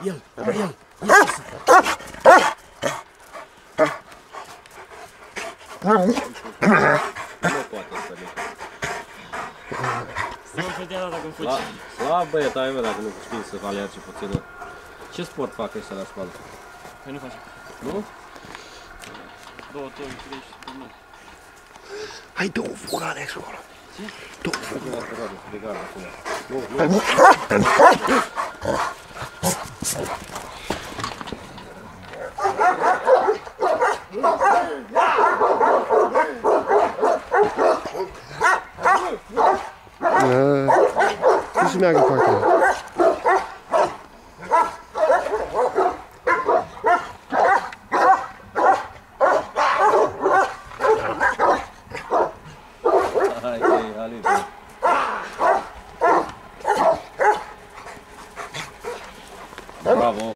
El, el. Nu poate să ridice. Vom vedea dacă îmi faci. Slab băiat, ai văd dacă nu știi să alerge puțin. Ce sport fac ăștia la școală? Păi nu facem. Nu? 2 toni, 30 de mii. Hai, dă un fug, Alex, acolo. Ce? Dă un fug. Nu se meargă foarte mult. Hai, Alice. Bravo.